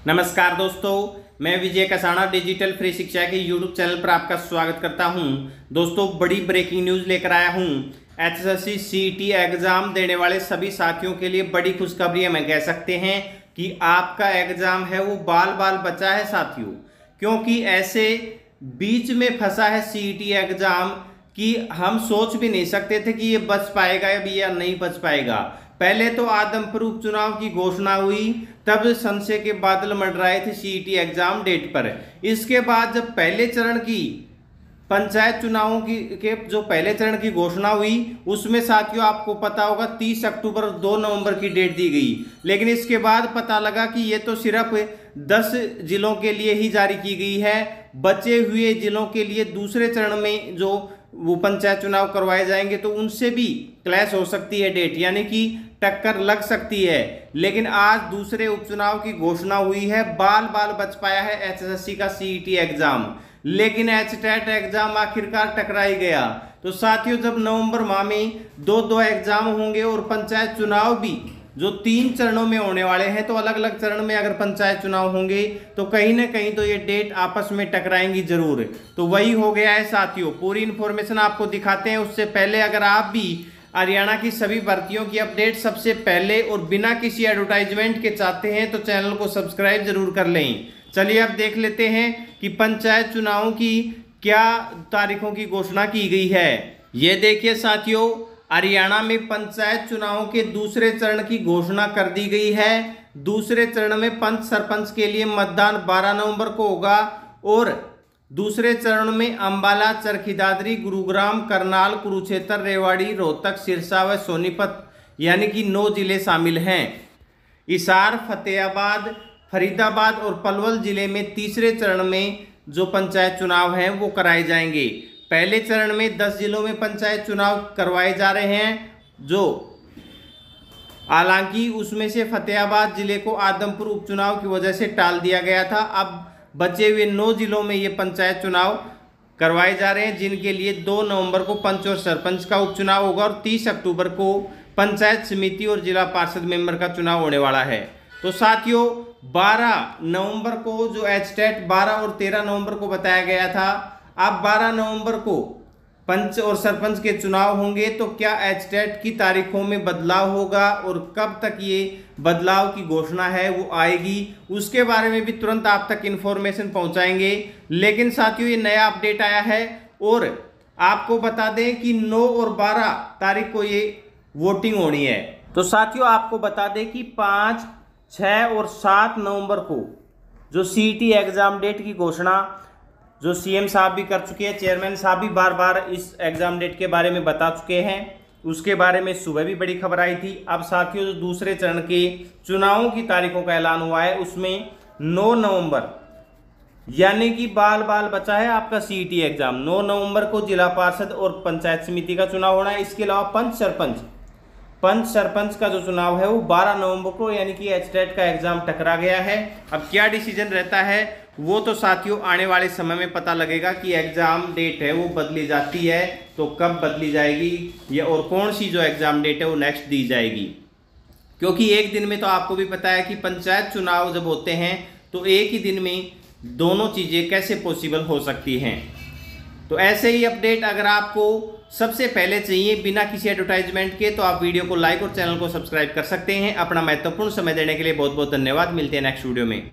नमस्कार दोस्तों, मैं विजय कसाना डिजिटल फ्री शिक्षा के यूट्यूब चैनल पर आपका स्वागत करता हूं। दोस्तों, बड़ी ब्रेकिंग न्यूज़ लेकर आया हूं। एचएसएससी सीईटी एग्ज़ाम देने वाले सभी साथियों के लिए बड़ी खुशखबरी हम कह सकते हैं कि आपका एग्ज़ाम है वो बाल बाल बचा है साथियों, क्योंकि ऐसे बीच में फंसा है सीईटी एग्ज़ाम कि हम सोच भी नहीं सकते थे कि ये बच पाएगा या नहीं बच पाएगा। पहले तो आदमपुर उपचुनाव की घोषणा हुई, तब संशय के बादल मंडराए थे सीईटी एग्जाम डेट पर। इसके बाद जब पहले चरण की पंचायत चुनावों के जो पहले चरण की घोषणा हुई, उसमें साथियों आपको पता होगा 30 अक्टूबर 2 नवंबर की डेट दी गई। लेकिन इसके बाद पता लगा कि ये तो सिर्फ 10 जिलों के लिए ही जारी की गई है। बचे हुए जिलों के लिए दूसरे चरण में जो वो पंचायत चुनाव करवाए जाएंगे तो उनसे भी क्लैश हो सकती है डेट, यानी कि टक्कर लग सकती है। लेकिन आज दूसरे उपचुनाव की घोषणा हुई है, बाल बाल बच पाया है एचएसएससी का सीईटी एग्जाम। लेकिन एचटेट एग्जाम आखिरकार टकरा ही गया। तो साथियों, जब नवंबर माह में दो एग्जाम होंगे और पंचायत चुनाव भी जो 3 चरणों में होने वाले हैं, तो अलग अलग चरण में अगर पंचायत चुनाव होंगे तो कहीं ना कहीं तो ये डेट आपस में टकराएंगी जरूर। तो वही हो गया है साथियों। पूरी इन्फॉर्मेशन आपको दिखाते हैं। उससे पहले अगर आप भी हरियाणा की सभी भर्तियों की अपडेट सबसे पहले और बिना किसी एडवर्टाइजमेंट के चाहते हैं तो चैनल को सब्सक्राइब जरूर कर लें। चलिए अब देख लेते हैं कि पंचायत चुनावों की क्या तारीखों की घोषणा की गई है। ये देखिए साथियों, हरियाणा में पंचायत चुनावों के दूसरे चरण की घोषणा कर दी गई है। दूसरे चरण में पंच सरपंच के लिए मतदान 12 नवंबर को होगा और दूसरे चरण में अंबाला, चरखी दादरी, गुरुग्राम, करनाल, कुरुक्षेत्र, रेवाड़ी, रोहतक, सिरसा व सोनीपत यानी कि 9 जिले शामिल हैं। हिसार, फतेहाबाद, फरीदाबाद और पलवल जिले में तीसरे चरण में जो पंचायत चुनाव हैं वो कराए जाएंगे। पहले चरण में 10 जिलों में पंचायत चुनाव करवाए जा रहे हैं, जो हालांकि उसमें से फतेहाबाद जिले को आदमपुर उपचुनाव की वजह से टाल दिया गया था। अब बचे हुए 9 जिलों में ये पंचायत चुनाव करवाए जा रहे हैं, जिनके लिए 2 नवंबर को पंच और सरपंच का उपचुनाव होगा और 30 अक्टूबर को पंचायत समिति और जिला पार्षद मेंबर का चुनाव होने वाला है। तो साथियों, 12 नवंबर को जो एचटेट 12 और 13 नवंबर को बताया गया था, अब 12 नवंबर को पंच और सरपंच के चुनाव होंगे। तो क्या एचटेट की तारीखों में बदलाव होगा और कब तक ये बदलाव की घोषणा है वो आएगी, उसके बारे में भी तुरंत आप तक इन्फॉर्मेशन पहुंचाएंगे। लेकिन साथियों, ये नया अपडेट आया है और आपको बता दें कि 9 और 12 तारीख को ये वोटिंग होनी है। तो साथियों, आपको बता दें कि 5, 6 और 7 नवंबर को जो सीईटी एग्जाम डेट की घोषणा जो सीएम साहब भी कर चुके हैं, चेयरमैन साहब भी बार बार इस एग्जाम डेट के बारे में बता चुके हैं। उसके बारे में सुबह भी बड़ी खबर आई थी। अब साथियों, जो दूसरे चरण के चुनावों की तारीखों का ऐलान हुआ है, उसमें 9 नवंबर यानी कि बाल बाल बचा है आपका सीईटी एग्जाम। 9 नवंबर को जिला पार्षद और पंचायत समिति का चुनाव होना है। इसके अलावा पंच सरपंच का जो चुनाव है वो 12 नवंबर को, यानी कि एचटेट का एग्जाम टकरा गया है। अब क्या डिसीजन रहता है वो तो साथियों आने वाले समय में पता लगेगा कि एग्जाम डेट है वो बदली जाती है तो कब बदली जाएगी या और कौन सी जो एग्जाम डेट है वो नेक्स्ट दी जाएगी। क्योंकि एक दिन में तो आपको भी पता है कि पंचायत चुनाव जब होते हैं तो एक ही दिन में दोनों चीज़ें कैसे पॉसिबल हो सकती हैं। तो ऐसे ही अपडेट अगर आपको सबसे पहले चाहिए बिना किसी एडवर्टाइजमेंट के, तो आप वीडियो को लाइक और चैनल को सब्सक्राइब कर सकते हैं। अपना महत्वपूर्ण समय देने के लिए बहुत बहुत धन्यवाद। मिलते हैं नेक्स्ट वीडियो में।